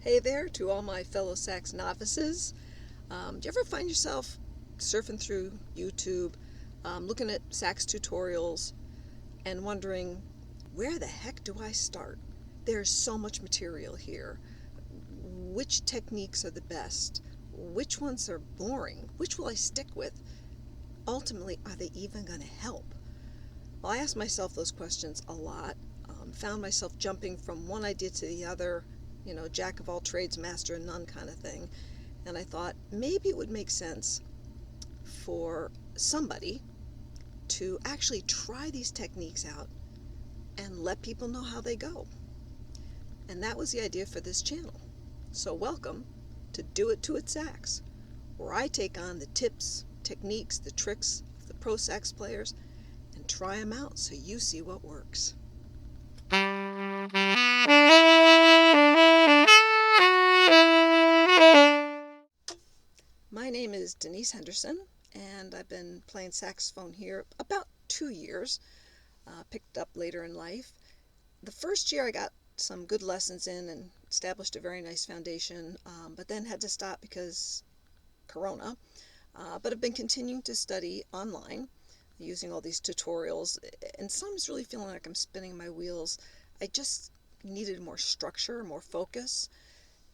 Hey there to all my fellow sax novices. Do you ever find yourself surfing through YouTube, looking at sax tutorials, and wondering, where the heck do I start? There's so much material here. Which techniques are the best? Which ones are boring? Which will I stick with? Ultimately, are they even going to help? Well, I ask myself those questions a lot. Found myself jumping from one idea to the other, jack of all trades, master of none kind of thing. And I thought maybe it would make sense for somebody to actually try these techniques out and let people know how they go. And that was the idea for this channel. So welcome to Do It To It Sax, where I take on the tips, techniques, the tricks of the pro sax players and try them out so you see what works. My name is Denise Henderson, and I've been playing saxophone here about 2 years. Picked up later in life. The first year I got some good lessons in and established a very nice foundation, but then had to stop because Corona. But I've been continuing to study online using all these tutorials, and sometimes really feeling like I'm spinning my wheels. I just needed more structure, more focus.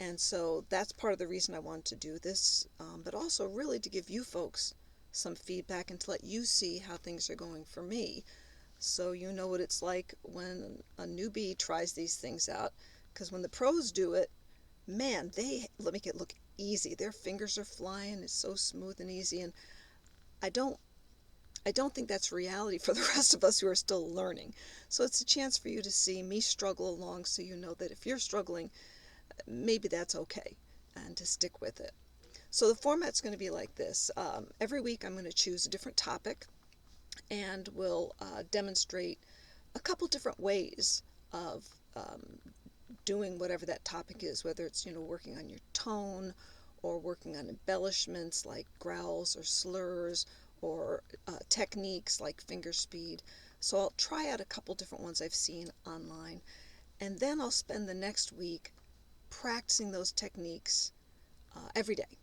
And so that's part of the reason I wanted to do this, but also really to give you folks some feedback and to let you see how things are going for me. So you know what it's like when a newbie tries these things out. Because when the pros do it, man, they make it look easy. Their fingers are flying. It's so smooth and easy. And I don't think that's reality for the rest of us who are still learning. So it's a chance for you to see me struggle along so you know that if you're struggling, maybe that's okay, and to stick with it. So the format's going to be like this. Every week I'm going to choose a different topic, and we'll demonstrate a couple different ways of doing whatever that topic is, whether it's working on your tone or working on embellishments like growls or slurs or techniques like finger speed. So I'll try out a couple different ones I've seen online, and then I'll spend the next week practicing those techniques every day.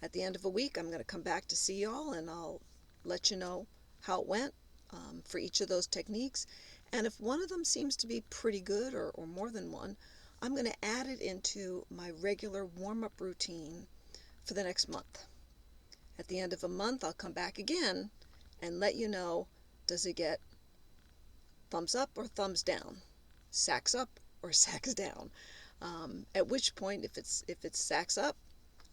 At the end of a week, I'm going to come back to see y'all, and I'll let you know how it went for each of those techniques. And if one of them seems to be pretty good, or more than one, I'm going to add it into my regular warm-up routine for the next month. At the end of a month, I'll come back again and let you know, does it get thumbs up or thumbs down, sax up or sax down. At which point, if it's sax up,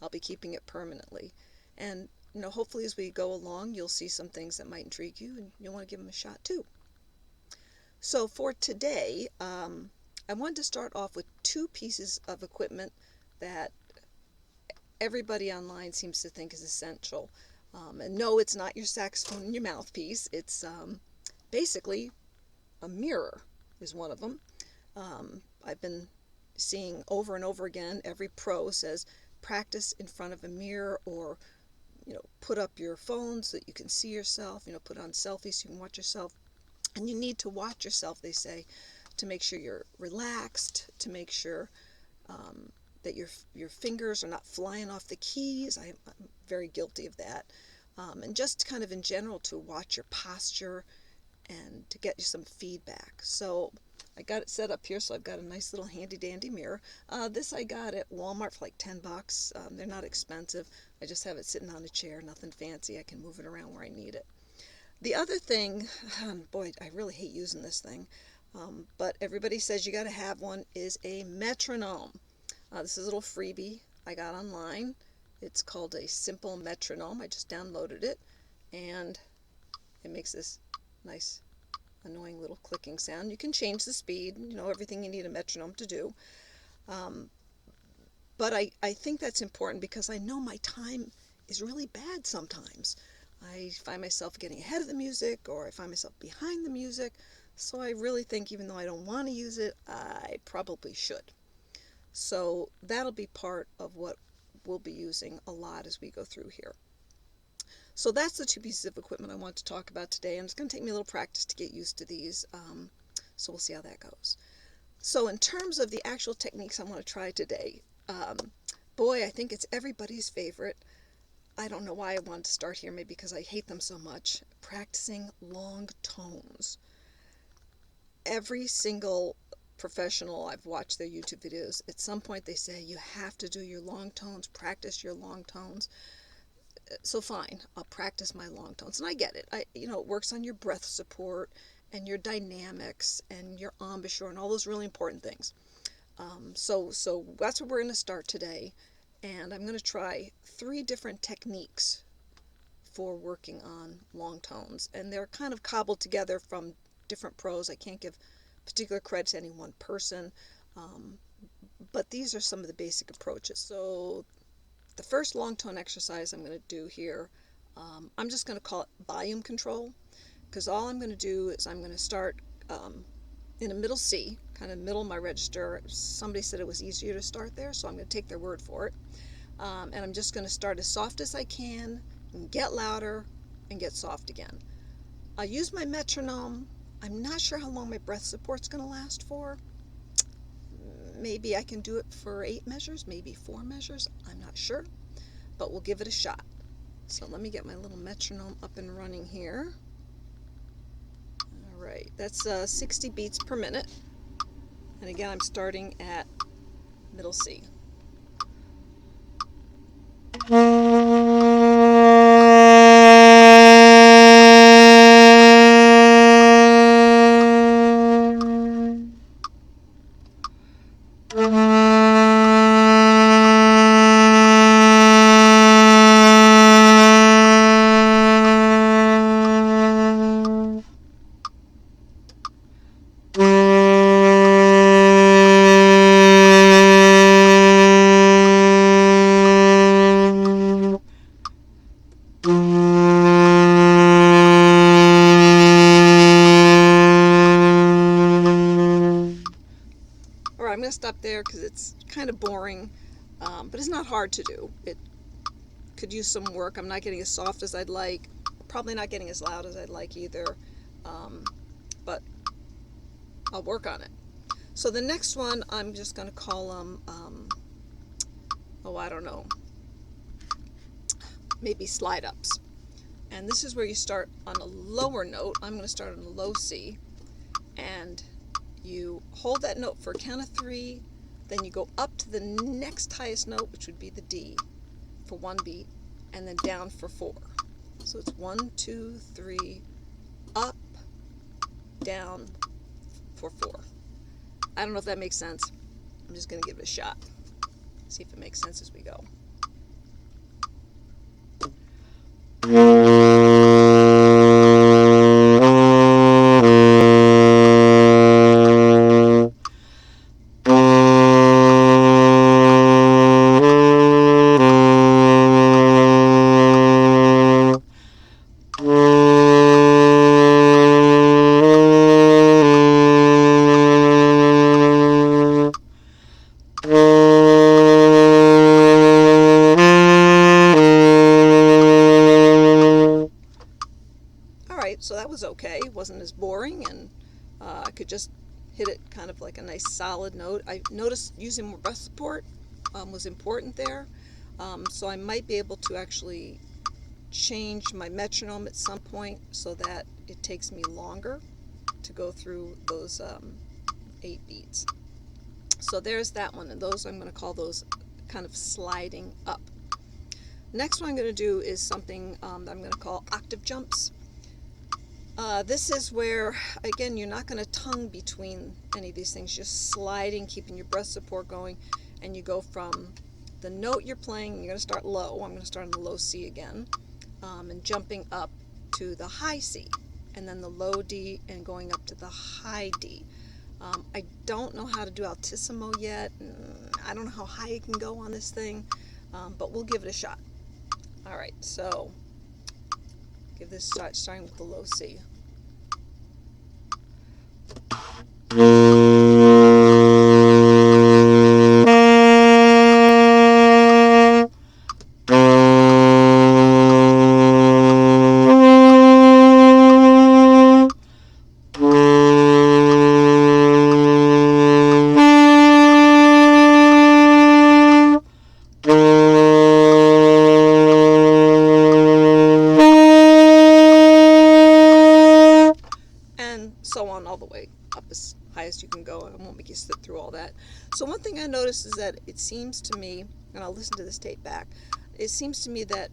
I'll be keeping it permanently. And hopefully as we go along, you'll see some things that might intrigue you, and you'll want to give them a shot too. So for today, I wanted to start off with two pieces of equipment that everybody online seems to think is essential. And no, it's not your saxophone and your mouthpiece. It's basically a mirror is one of them. I've been seeing over and over again, every pro says practice in front of a mirror, or put up your phone so that you can see yourself, put on selfies so you can watch yourself. And you need to watch yourself, they say, to make sure you're relaxed, to make sure that your fingers are not flying off the keys. I'm very guilty of that. And just kind of in general to watch your posture and to get you some feedback. So I got it set up here, so I've got a nice little handy dandy mirror. This I got at Walmart for like $10. They're not expensive. I just have it sitting on a chair, nothing fancy. I can move it around where I need it. The other thing, boy, I really hate using this thing, but everybody says you got to have one, is a metronome. This is a little freebie I got online. It's called a simple metronome. I just downloaded it, and it makes this nice annoying little clicking sound. You can change the speed, everything you need a metronome to do. But I think that's important because I know my time is really bad sometimes. I find myself getting ahead of the music, or I find myself behind the music. So I really think, even though I don't want to use it, I probably should. So that'll be part of what we'll be using a lot as we go through here. So that's the two pieces of equipment I want to talk about today, and it's going to take me a little practice to get used to these, so we'll see how that goes. So in terms of the actual techniques I want to try today, Boy, I think it's everybody's favorite. I don't know why I wanted to start here, maybe because I hate them so much. Practicing long tones. Every single professional I've watched their YouTube videos, at some point they say you have to do your long tones, practice your long tones. So fine, I'll practice my long tones, and I get it. It works on your breath support and your dynamics and your embouchure and all those really important things. So that's what we're going to start today, and I'm going to try 3 different techniques for working on long tones, and they're kind of cobbled together from different pros. I can't give particular credit to any one person, but these are some of the basic approaches. So the first long tone exercise I'm going to do here, I'm just going to call it volume control, because all I'm going to do is I'm going to start in a middle C, kind of middle of my register. Somebody said it was easier to start there, so I'm going to take their word for it. And I'm just going to start as soft as I can, and get louder, and get soft again. I'll use my metronome. I'm not sure how long my breath support's going to last for. Maybe I can do it for 8 measures, maybe 4 measures. I'm not sure, but we'll give it a shot. So let me get my little metronome up and running here. All right, that's 60 beats per minute. And again, I'm starting at middle C. Alright, I'm going to stop there because it's kind of boring, but it's not hard to do. It could use some work. I'm not getting as soft as I'd like, probably not getting as loud as I'd like either, but I'll work on it. So the next one, I'm just going to call them, I don't know, maybe slide ups. And this is where you start on a lower note. I'm going to start on a low C, and you hold that note for a count of 3, then you go up to the next highest note, which would be the D, for 1 beat, and then down for 4. So it's 1, 2, 3, up, down for 4. I don't know if that makes sense. I'm just going to give it a shot. See if it makes sense as we go. So that was okay. It wasn't as boring, and I could just hit it kind of like a nice solid note. I noticed using more breath support was important there, so I might be able to actually change my metronome at some point so that it takes me longer to go through those 8 beats. So there's that one, and those I'm going to call those kind of sliding up. Next one I'm going to do is something that I'm going to call octave jumps. This is where, again, you're not going to tongue between any of these things, just sliding, keeping your breath support going, and you go from the note you're playing, you're going to start low. I'm going to start on the low C again, and jumping up to the high C, and then the low D, and going up to the high D. I don't know how to do altissimo yet. I don't know how high it can go on this thing, but we'll give it a shot. Alright, so give this a shot, starting with the low C. through all that. So one thing I noticed is that it seems to me, and I'll listen to this tape back, it seems to me that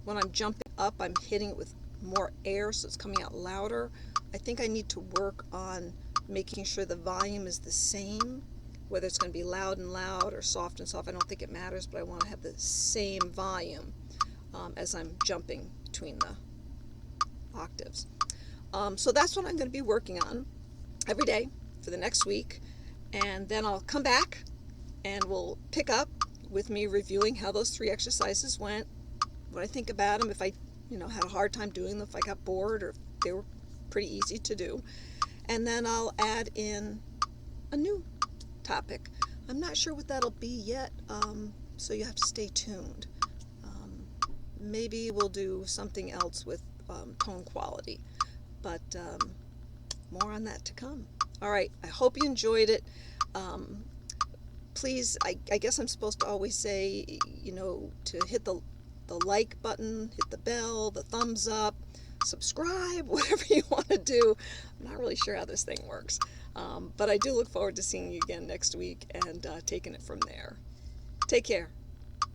when I'm jumping up, I'm hitting it with more air, so it's coming out louder. I think I need to work on making sure the volume is the same, whether it's going to be loud and loud or soft and soft. I don't think it matters, but I want to have the same volume as I'm jumping between the octaves. So that's what I'm going to be working on every day for the next week, and then I'll come back and we'll pick up with me reviewing how those 3 exercises went, what I think about them, if I had a hard time doing them, if I got bored, or if they were pretty easy to do. And then I'll add in a new topic. I'm not sure what that'll be yet, so you have to stay tuned. Maybe we'll do something else with tone quality, but more on that to come. All right, I hope you enjoyed it. Please, I guess I'm supposed to always say, to hit the like button, hit the bell, the thumbs up, subscribe, whatever you want to do. I'm not really sure how this thing works, but I do look forward to seeing you again next week and taking it from there. Take care.